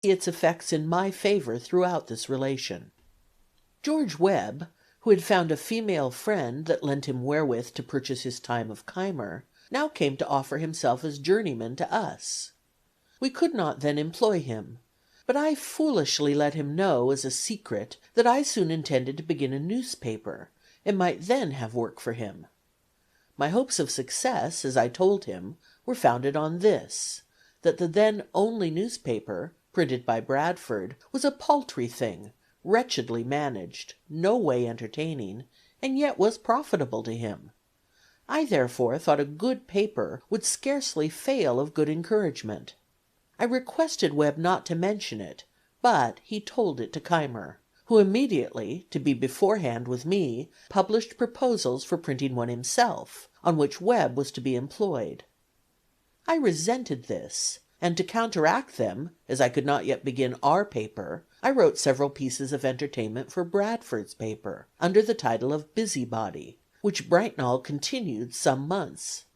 see its effects in my favor throughout this relation. George Webb, who had found a female friend that lent him wherewith to purchase his time of Keimer, now came to offer himself as journeyman to us. We could not then employ him, but I foolishly let him know as a secret that I soon intended to begin a newspaper, and might then have work for him. My hopes of success, as I told him, were founded on this, that the then only newspaper, printed by Bradford, was a paltry thing, wretchedly managed, no way entertaining, and yet was profitable to him. I therefore thought a good paper would scarcely fail of good encouragement. I requested Webb not to mention it, but he told it to Keimer, who immediately, to be beforehand with me, published proposals for printing one himself, on which Webb was to be employed. I resented this, and to counteract them, as I could not yet begin our paper, I wrote several pieces of entertainment for Bradford's paper, under the title of Busybody, which Brightnall continued some months.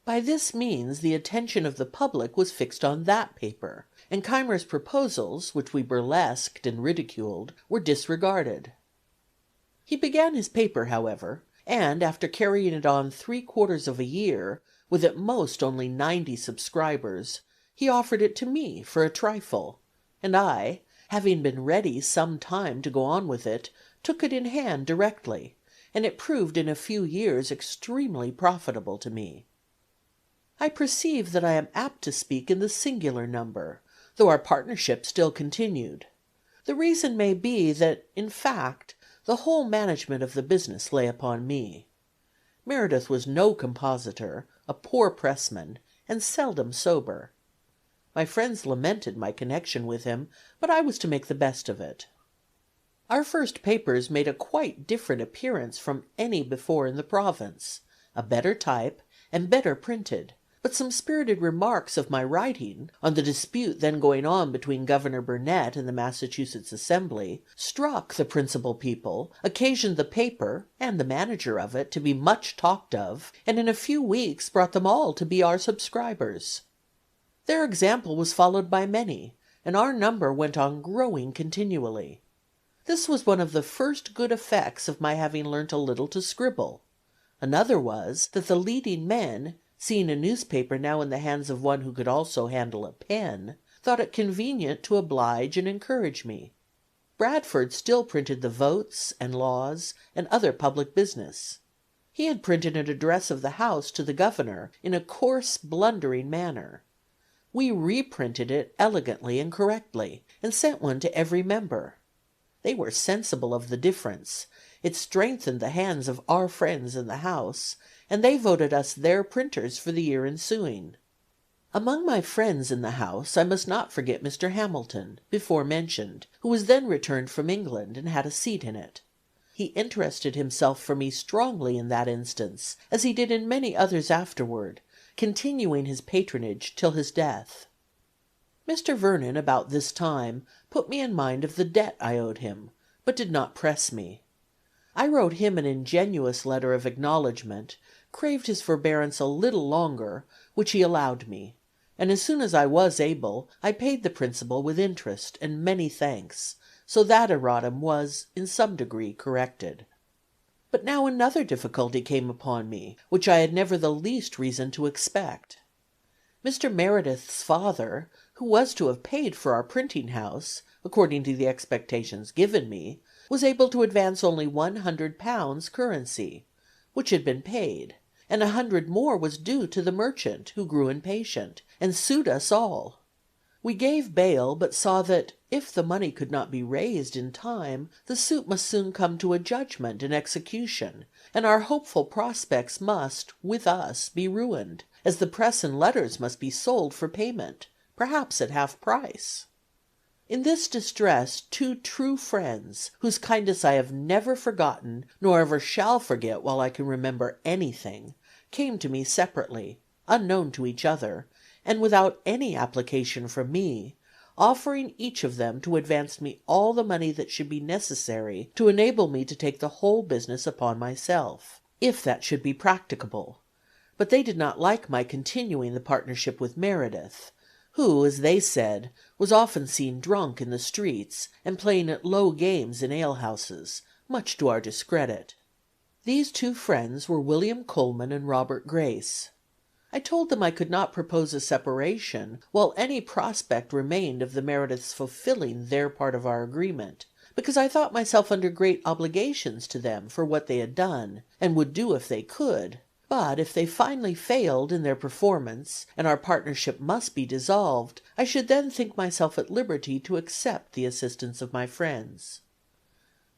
By this means the attention of the public was fixed on that paper, and Keimer's proposals, which we burlesqued and ridiculed, were disregarded. He began his paper, however, and after carrying it on 3/4 of a year, with at most only 90 subscribers, he offered it to me for a trifle, and I, having been ready some time to go on with it, took it in hand directly, and it proved in a few years extremely profitable to me. I perceive that I am apt to speak in the singular number, though our partnership still continued. The reason may be that, in fact, the whole management of the business lay upon me. Meredith was no compositor, a poor pressman, and seldom sober. My friends lamented my connection with him, but I was to make the best of it. Our first papers made a quite different appearance from any before in the province, a better type, and better printed, but some spirited remarks of my writing, on the dispute then going on between Governor Burnet and the Massachusetts Assembly, struck the principal people, occasioned the paper, and the manager of it, to be much talked of, and in a few weeks brought them all to be our subscribers. Their example was followed by many, and our number went on growing continually. This was one of the first good effects of my having learnt a little to scribble. Another was, that the leading men, seeing a newspaper now in the hands of one who could also handle a pen, thought it convenient to oblige and encourage me. Bradford still printed the votes and laws and other public business. He had printed an address of the House to the Governor in a coarse, blundering manner. We reprinted it elegantly and correctly, and sent one to every member. They were sensible of the difference; it strengthened the hands of our friends in the House, and they voted us their printers for the year ensuing. Among my friends in the House I must not forget Mr. Hamilton, before mentioned, who was then returned from England, and had a seat in it. He interested himself for me strongly in that instance, as he did in many others afterward, continuing his patronage till his death. Mr. Vernon about this time put me in mind of the debt I owed him, but did not press me. I wrote him an ingenuous letter of acknowledgment, craved his forbearance a little longer, which he allowed me, and as soon as I was able, I paid the principal with interest and many thanks, so that erratum was in some degree corrected. But now another difficulty came upon me, which I had never the least reason to expect. Mr. Meredith's father, who was to have paid for our printing house, according to the expectations given me, was able to advance only £100 currency, which had been paid, and 100 more was due to the merchant, who grew impatient, and sued us all. We gave bail, but saw that, if the money could not be raised in time, the suit must soon come to a judgment and execution, and our hopeful prospects must, with us, be ruined, as the press and letters must be sold for payment, perhaps at half price. In this distress, 2 true friends, whose kindness I have never forgotten, nor ever shall forget while I can remember anything, came to me separately, unknown to each other, and without any application from me, offering each of them to advance me all the money that should be necessary to enable me to take the whole business upon myself, if that should be practicable; but they did not like my continuing the partnership with Meredith, who, as they said, was often seen drunk in the streets and playing at low games in alehouses, much to our discredit. These two friends were William Coleman and Robert Grace. I told them I could not propose a separation while any prospect remained of the Merediths fulfilling their part of our agreement, because I thought myself under great obligations to them for what they had done, and would do if they could; but if they finally failed in their performance, and our partnership must be dissolved, I should then think myself at liberty to accept the assistance of my friends.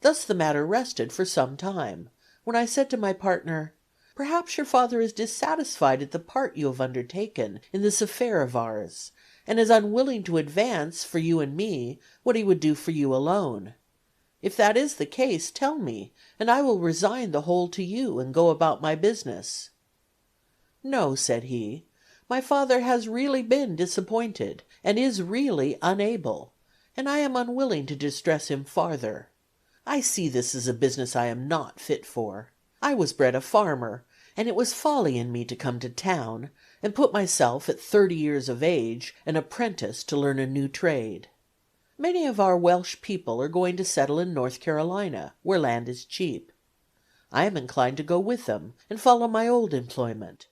Thus the matter rested for some time, when I said to my partner, "Perhaps your father is dissatisfied at the part you have undertaken in this affair of ours, and is unwilling to advance, for you and me, what he would do for you alone. If that is the case, tell me, and I will resign the whole to you, and go about my business." "No," said he, "my father has really been disappointed, and is really unable, and I am unwilling to distress him farther. I see this is a business I am not fit for. I was bred a farmer, and it was folly in me to come to town, and put myself at 30 years of age an apprentice to learn a new trade. Many of our Welsh people are going to settle in North Carolina, where land is cheap. I am inclined to go with them, and follow my old employment.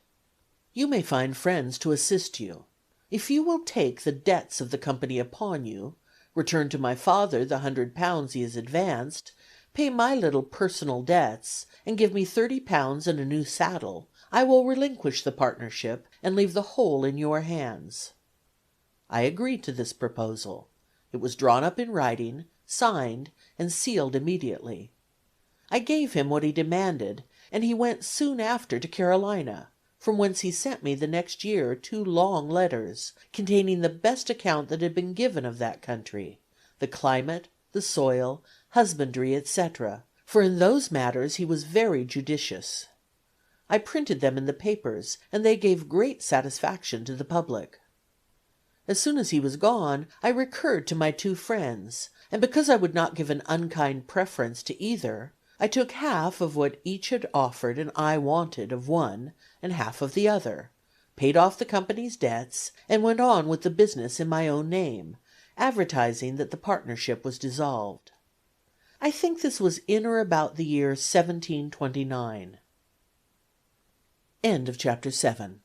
You may find friends to assist you. If you will take the debts of the company upon you, return to my father the £100 he has advanced, pay my little personal debts, and give me £30 and a new saddle, I will relinquish the partnership, and leave the whole in your hands." I agreed to this proposal. It was drawn up in writing, signed, and sealed immediately. I gave him what he demanded, and he went soon after to Carolina, from whence he sent me the next year 2 long letters, containing the best account that had been given of that country, the climate, the soil, husbandry, etc., for in those matters he was very judicious. I printed them in the papers, and they gave great satisfaction to the public. As soon as he was gone, I recurred to my two friends, and because I would not give an unkind preference to either, I took half of what each had offered and I wanted of one, and half of the other, paid off the company's debts, and went on with the business in my own name, advertising that the partnership was dissolved. I think this was in or about the year 1729. Chapter 7